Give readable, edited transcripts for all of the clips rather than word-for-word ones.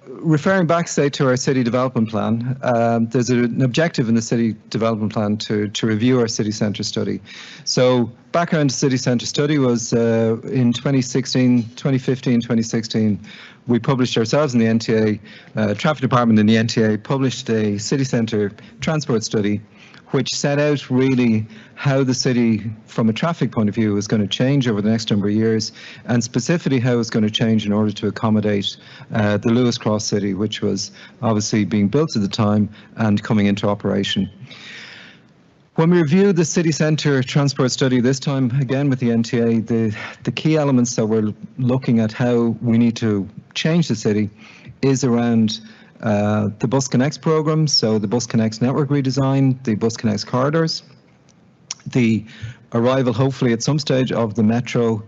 referring back, say, to our city development plan, there's an objective in the city development plan to review our city centre study. So background to city centre study was in 2015, 2016, we published ourselves in the NTA, Traffic Department in the NTA published a city centre transport study, which set out really how the city, from a traffic point of view, is going to change over the next number of years, and specifically how it's going to change in order to accommodate the Lewis Cross City, which was obviously being built at the time and coming into operation. When we reviewed the city centre transport study this time, again with the NTA, the key elements that we're looking at how we need to change the city is around the Bus Connects program, so the Bus Connects network redesign, the Bus Connects corridors, the arrival hopefully at some stage of the metro,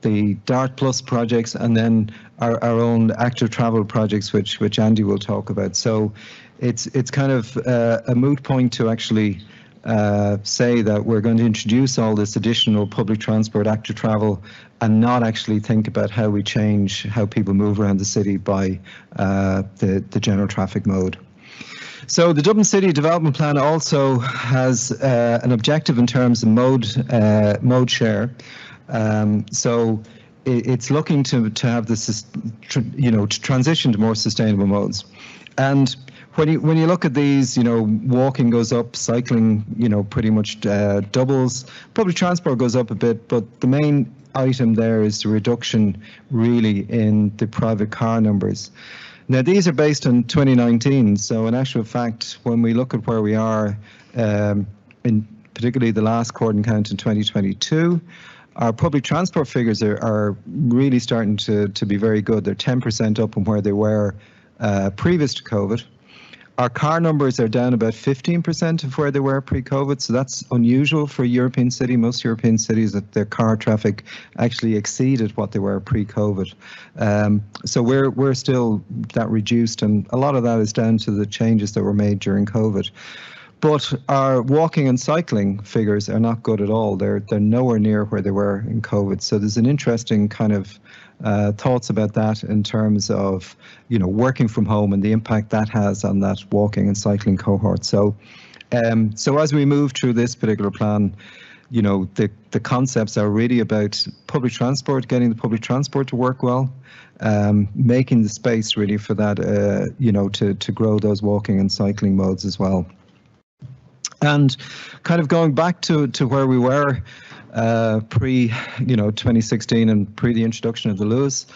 the DART Plus projects, and then our own active travel projects, which Andy will talk about. So it's kind of a moot point to actually say that we're going to introduce all this additional public transport, active travel, and not actually think about how we change how people move around the city by the general traffic mode. So the Dublin City Development Plan also has an objective in terms of mode share. So it's looking to have this, to transition to more sustainable modes. And when you look at these, walking goes up, cycling, pretty much doubles. Public transport goes up a bit, but the main item there is the reduction really in the private car numbers. Now, these are based on 2019, so in actual fact, when we look at where we are, in particularly the last quarter count in 2022, our public transport figures are really starting to be very good. They're 10% up from where they were previous to COVID. Our car numbers are down about 15% of where they were pre-COVID, so that's unusual for a European city. Most European cities, that their car traffic actually exceeded what they were pre-COVID. So we're still that reduced, and a lot of that is down to the changes that were made during COVID. But our walking and cycling figures are not good at all. They're nowhere near where they were in COVID. So there's an interesting kind of thoughts about that in terms of, working from home and the impact that has on that walking and cycling cohort. So, so as we move through this particular plan, the concepts are really about public transport, getting the public transport to work well, making the space really for that, to grow those walking and cycling modes as well. And kind of going back to where we were pre 2016 and pre the introduction of the Lewis,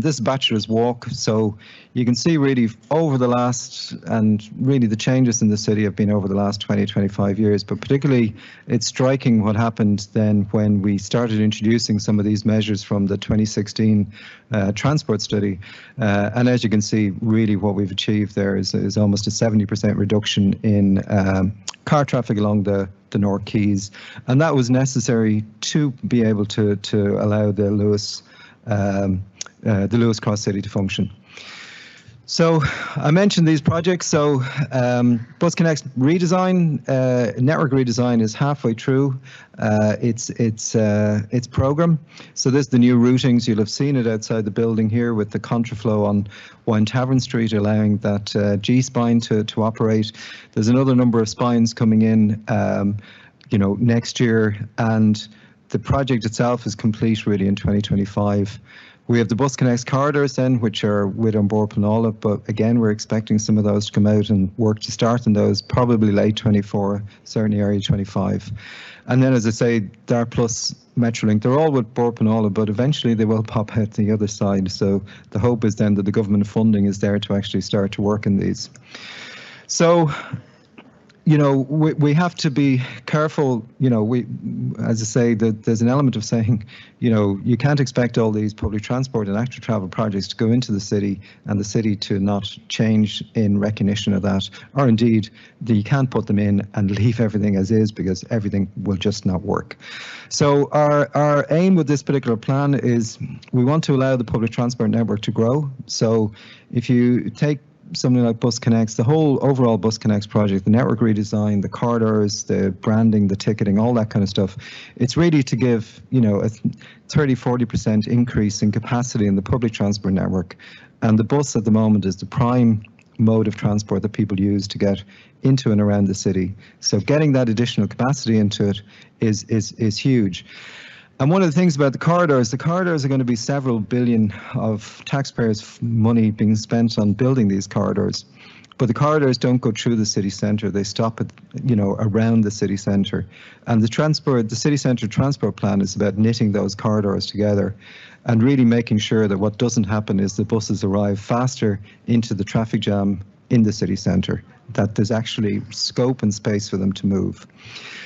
this bachelor's walk. So you can see really over the last, and really the changes in the city have been over the last 20-25 years, but particularly it's striking what happened then when we started introducing some of these measures from the 2016 transport study. And as you can see, really what we've achieved there is almost a 70% reduction in car traffic along the North Quays, and that was necessary to be able to allow the Lewis Cross City to function. So I mentioned these projects. So Bus Connect's redesign, network redesign is halfway through its program. So there's the new routings. You'll have seen it outside the building here with the contraflow on Wine Tavern Street, allowing that G spine to operate. There's another number of spines coming in, next year, and the project itself is complete really in 2025. We have the Bus Connects corridors then, which are with on board Planala, but again, we're expecting some of those to come out and work to start on those probably late 24, certainly early 25. And then, as I say, DART Plus, Metrolink, they're all with Bord Planala, but eventually they will pop out the other side. So the hope is then that the government funding is there to actually start to work in these. So, we have to be careful, as I say, that there's an element of saying, you can't expect all these public transport and active travel projects to go into the city and the city to not change in recognition of that, or indeed you can't put them in and leave everything as is, because everything will just not work. So our aim with this particular plan is we want to allow the public transport network to grow. So if you take something like Bus Connects, the whole overall Bus Connects project, the network redesign, the corridors, the branding, the ticketing, all that kind of stuff, it's really to give, you know, a 30-40% increase in capacity in the public transport network. And the bus at the moment is the prime mode of transport that people use to get into and around the city. So getting that additional capacity into it is huge. And one of the things about the corridors are going to be several billion of taxpayers' money being spent on building these corridors. But the corridors don't go through the city centre. They stop at, you know, around the city centre. And the city centre transport plan is about knitting those corridors together and really making sure that what doesn't happen is the buses arrive faster into the traffic jam in the city centre, that there's actually scope and space for them to move.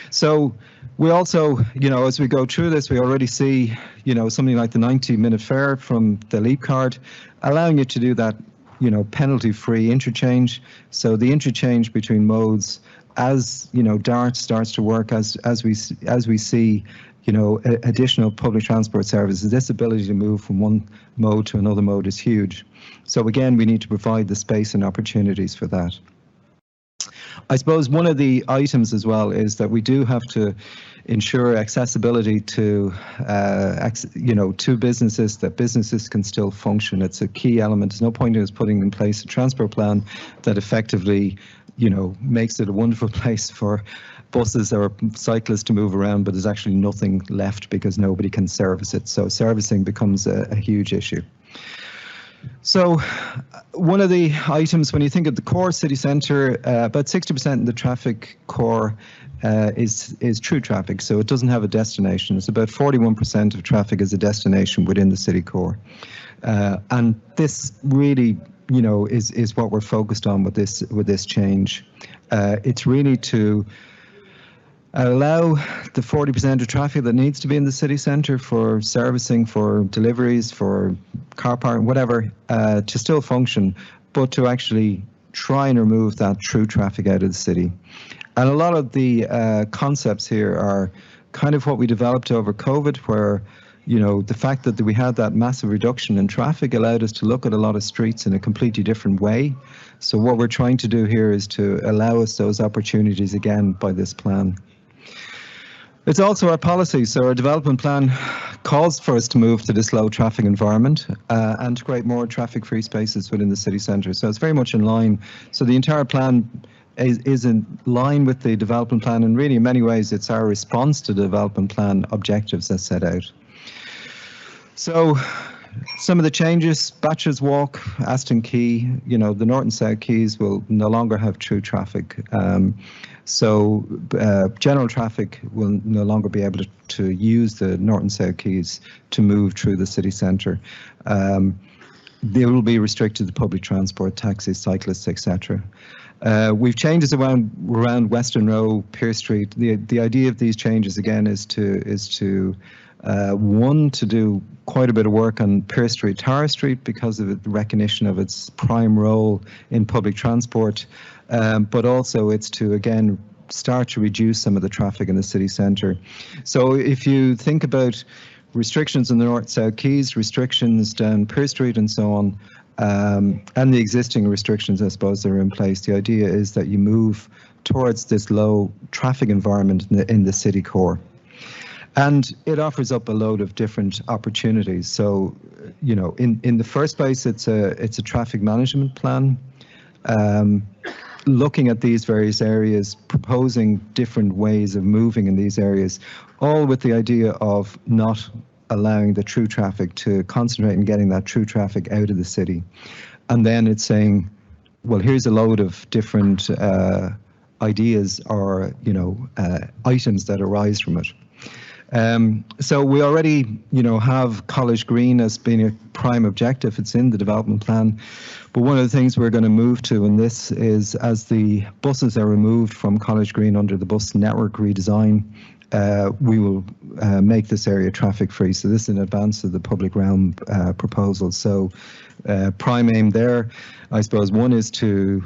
So we also, you know, as we go through this, we already see, you know, something like the 90-minute fare from the Leap card, allowing you to do that, you know, penalty-free interchange. So the interchange between modes, as, you know, DART starts to work, as we see, you know, additional public transport services, this ability to move from one mode to another mode is huge. So again, we need to provide the space and opportunities for that. I suppose one of the items as well is that we do have to ensure accessibility to, you know, to businesses, that businesses can still function. It's a key element. There's no point in us putting in place a transport plan that effectively, you know, makes it a wonderful place for buses or cyclists to move around, but there's actually nothing left because nobody can service it. So servicing becomes a huge issue. So one of the items, when you think of the core city centre, about 60% of the traffic core is through traffic, so it doesn't have a destination. It's about 41% of traffic is a destination within the city core. And this really, you know, is what we're focused on with this change. It's really to allow the 40% of traffic that needs to be in the city centre for servicing, for deliveries, for car parking, whatever, to still function, but to actually try and remove that through traffic out of the city. And a lot of the concepts here are kind of what we developed over COVID, where, you know, the fact that we had that massive reduction in traffic allowed us to look at a lot of streets in a completely different way. So what we're trying to do here is to allow us those opportunities again by this plan. It's also our policy. So our development plan calls for us to move to this low traffic environment and to create more traffic-free spaces within the city centre. So it's very much in line. So the entire plan is in line with the development plan, and really in many ways it's our response to the development plan objectives as set out. So some of the changes: Batches Walk, Aston Quay, you know, the North and South Quays will no longer have through traffic. So general traffic will no longer be able to use the North and South Quays to move through the city centre. They will be restricted to public transport, taxis, cyclists, etc. We've changes around Western Row, Pearse Street. The idea of these changes again is to one, to do quite a bit of work on Pearse Street, Tara Street, because of the recognition of its prime role in public transport, but also it's to again start to reduce some of the traffic in the city centre. So if you think about restrictions in the North-South Quays, restrictions down Pearse Street and so on, and the existing restrictions, I suppose, that are in place, the idea is that you move towards this low traffic environment in the city core. And it offers up a load of different opportunities. So, you know, in the first place, it's a traffic management plan, looking at these various areas, proposing different ways of moving in these areas, all with the idea of not allowing the through traffic to concentrate and getting that through traffic out of the city. And then it's saying, well, here's a load of different ideas or, you know, items that arise from it. So we already, you know, have College Green as being a prime objective. It's in the development plan. But one of the things we're going to move to in this is, as the buses are removed from College Green under the bus network redesign, we will make this area traffic free. So this is in advance of the public realm proposal. So prime aim there, I suppose, one is to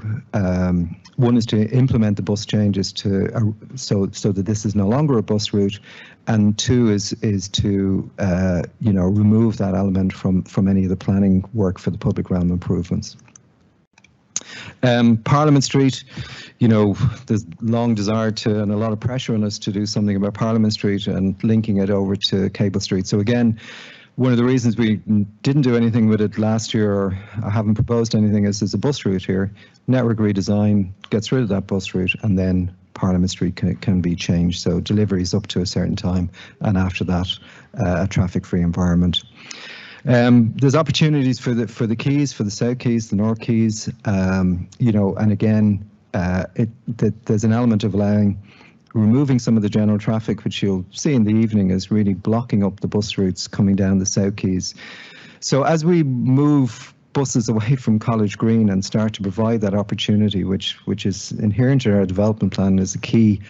implement the bus changes to so that this is no longer a bus route, and two is to you know, remove that element from any of the planning work for the public realm improvements. Parliament Street, you know, there's long desire to and a lot of pressure on us to do something about Parliament Street and linking it over to Cable Street. So again, one of the reasons we didn't do anything with it last year, or I haven't proposed anything, is there's a bus route here. Network redesign gets rid of that bus route, and then Parliament Street can be changed. So deliveries up to a certain time, and after that, a traffic-free environment. There's opportunities for the quays, for the South Quays, the North Quays, you know, and again, there's an element of removing some of the general traffic, which you'll see in the evening is really blocking up the bus routes coming down the South Quays. So as we move buses away from College Green and start to provide that opportunity, which is inherent in our development plan, is a key,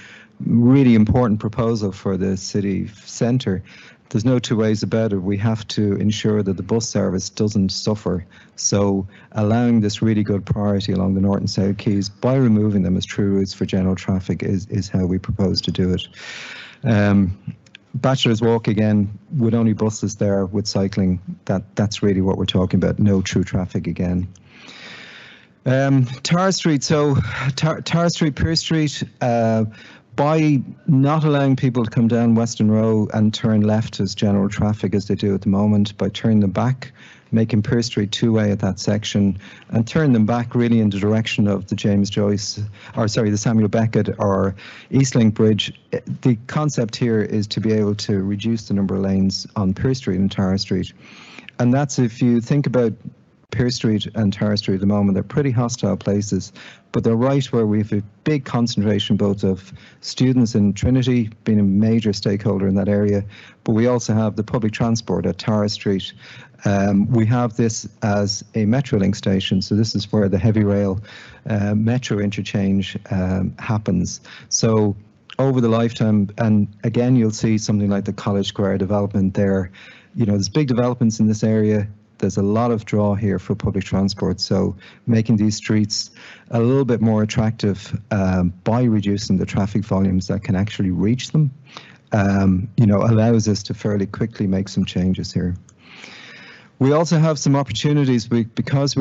really important proposal for the city centre. There's no two ways about it. We have to ensure that the bus service doesn't suffer. So allowing this really good priority along the North and South Quays by removing them as true routes for general traffic is how we propose to do it. Bachelor's Walk, again, with only buses there, with cycling, that's really what we're talking about, no true traffic again. Tara Street, so Tara Street, Pearse Street, by not allowing people to come down Western Row and turn left as general traffic as they do at the moment, by turning them back, making Pearse Street two-way at that section, and turn them back really in the direction of the the Samuel Beckett or Eastlink Bridge. The concept here is to be able to reduce the number of lanes on Pearse Street and Tara Street. And that's, if you think about Pearse Street and Tara Street at the moment, they're pretty hostile places, but they're right where we have a big concentration both of students in Trinity being a major stakeholder in that area, but we also have the public transport at Tara Street. We have this as a Metrolink station, so this is where the heavy rail metro interchange happens. So over the lifetime, and again, you'll see something like the College Square development there. You know, there's big developments in this area. There's a lot of draw here for public transport, so making these streets a little bit more attractive by reducing the traffic volumes that can actually reach them, you know, allows us to fairly quickly make some changes here. We also have some opportunities because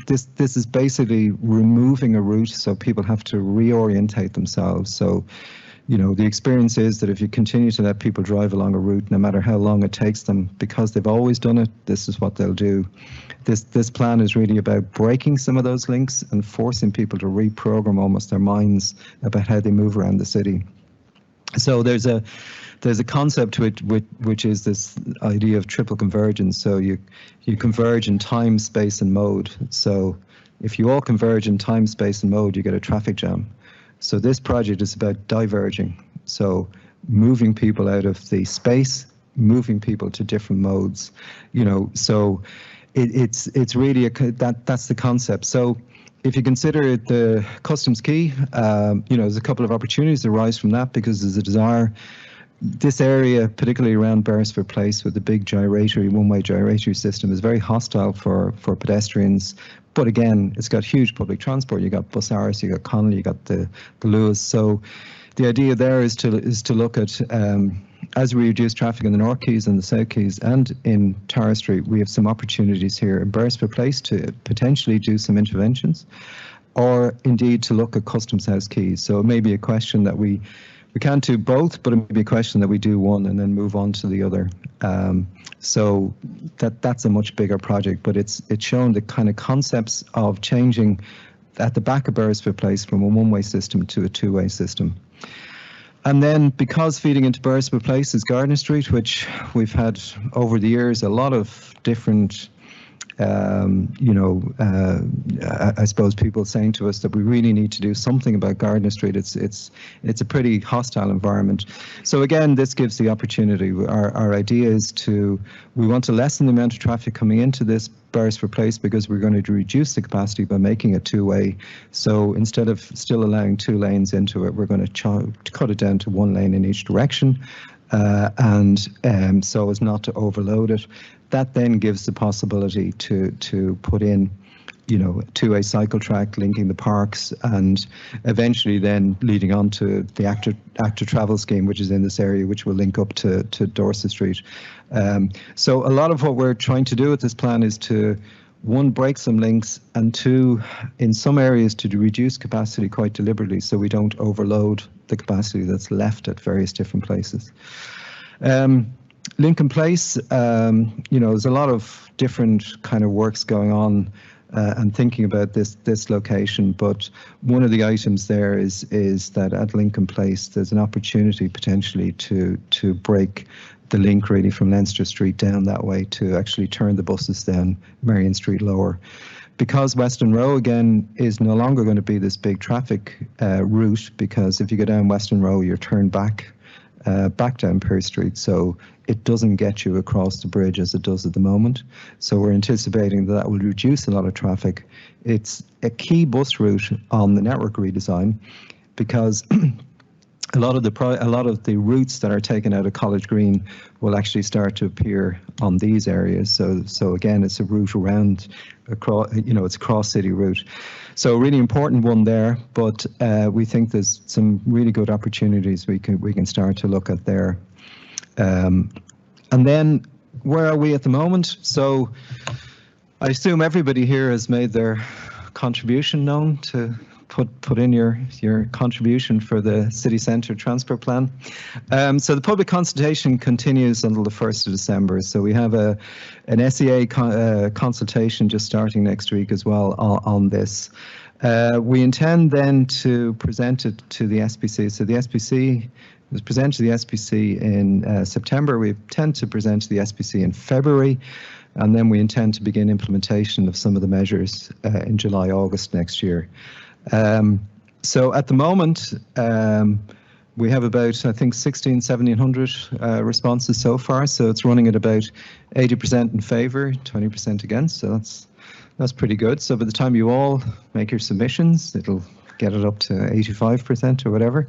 this is basically removing a route, so people have to reorientate themselves. So, you know, the experience is that if you continue to let people drive along a route, no matter how long it takes them, because they've always done it, this is what they'll do. This plan is really about breaking some of those links and forcing people to reprogram almost their minds about how they move around the city. So there's a concept which is this idea of triple convergence. So you converge in time, space, and mode. So if you all converge in time, space, and mode, you get a traffic jam. So this project is about diverging. So moving people out of the space, moving people to different modes. You know, so it's really that's the concept. So if you consider the Customs Quay, you know, there's a couple of opportunities that arise from that, because there's a desire. This area, particularly around Beresford Place, with the big one-way gyratory system, is very hostile for pedestrians. But again, it's got huge public transport. You got Busaris, you got Connell, you got the Lewis. So the idea there is to look at, as we reduce traffic in the North Quays and the South Quays and in Tara Street, we have some opportunities here in Beresford Place to potentially do some interventions, or indeed to look at Customs House Quays. So it may be a question that we can't do both, but it may be a question that we do one and then move on to the other. So that's a much bigger project, but it's shown the kind of concepts of changing at the back of Beresford Place from a one-way system to a two-way system. And then, because feeding into Beresford Place is Gardner Street, which we've had over the years a lot of different you know, I suppose people saying to us that we really need to do something about Gardner Street. It's a pretty hostile environment. So again, this gives the opportunity. Our idea is we want to lessen the amount of traffic coming into this Beresford Place, because we're going to reduce the capacity by making it two-way. So instead of still allowing 2 lanes into it, we're going to cut it down to 1 lane in each direction, and so as not to overload it. That then gives the possibility to put in, you know, two-way cycle track linking the parks, and eventually then leading on to the actor travel scheme, which is in this area, which will link up to Dorset Street. So a lot of what we're trying to do with this plan is to one, break some links, and two, in some areas to reduce capacity quite deliberately so we don't overload the capacity that's left at various different places. Lincoln Place, there's a lot of different kind of works going on and thinking about this location, but one of the items there is that at Lincoln Place there's an opportunity potentially to break the link really from Leinster Street down that way to actually turn the buses down Marion Street lower. Because Western Row again is no longer going to be this big traffic route, because if you go down Western Row you're turned back down Pearse Street, so it doesn't get you across the bridge as it does at the moment. So we're anticipating that will reduce a lot of traffic. It's a key bus route on the network redesign, because a lot of the routes that are taken out of College Green will actually start to appear on these areas. So again, it's a route around across, it's a cross-city route. So a really important one there, but we think there's some really good opportunities we can start to look at there. And then where are we at the moment? So I assume everybody here has made their contribution known to put in your contribution for the city centre transport plan. So the public consultation continues until the 1st of December. So we have an SEA consultation just starting next week as well on this. We intend then to present it to the SPC. So the SPC was presented to the SPC in September. We intend to present to the SPC in February. And then we intend to begin implementation of some of the measures in July, August next year. So at the moment, we have about, I think, 1,700 responses so far. So it's running at about 80% in favour, 20% against. So that's pretty good. So by the time you all make your submissions, it'll get it up to 85% or whatever.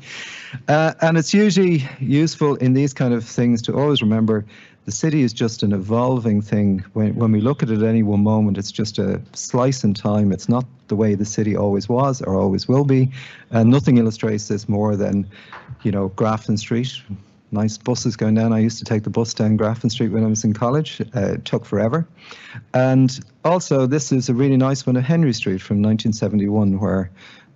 And it's usually useful in these kind of things to always remember the city is just an evolving thing. When we look at it at any one moment, it's just a slice in time. It's not the way the city always was or always will be. And nothing illustrates this more than, Grafton Street. Nice buses going down. I used to take the bus down Grafton Street when I was in college. It took forever. And also, this is a really nice one at Henry Street from 1971, where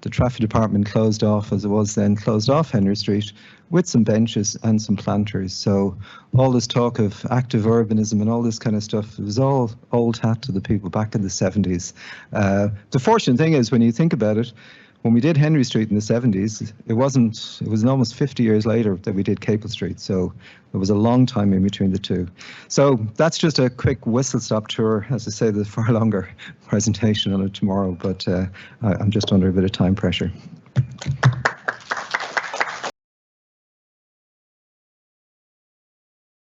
the traffic department closed off, as it was then, closed off Henry Street with some benches and some planters. So all this talk of active urbanism and all this kind of stuff, it was all old hat to the people back in the 70s. The fortunate thing is, when you think about it, when we did Henry Street in the 70s, it was almost 50 years later that we did Capel Street. So it was a long time in between the two. So that's just a quick whistle-stop tour. As I say, there's a far longer presentation on it tomorrow, but I'm just under a bit of time pressure.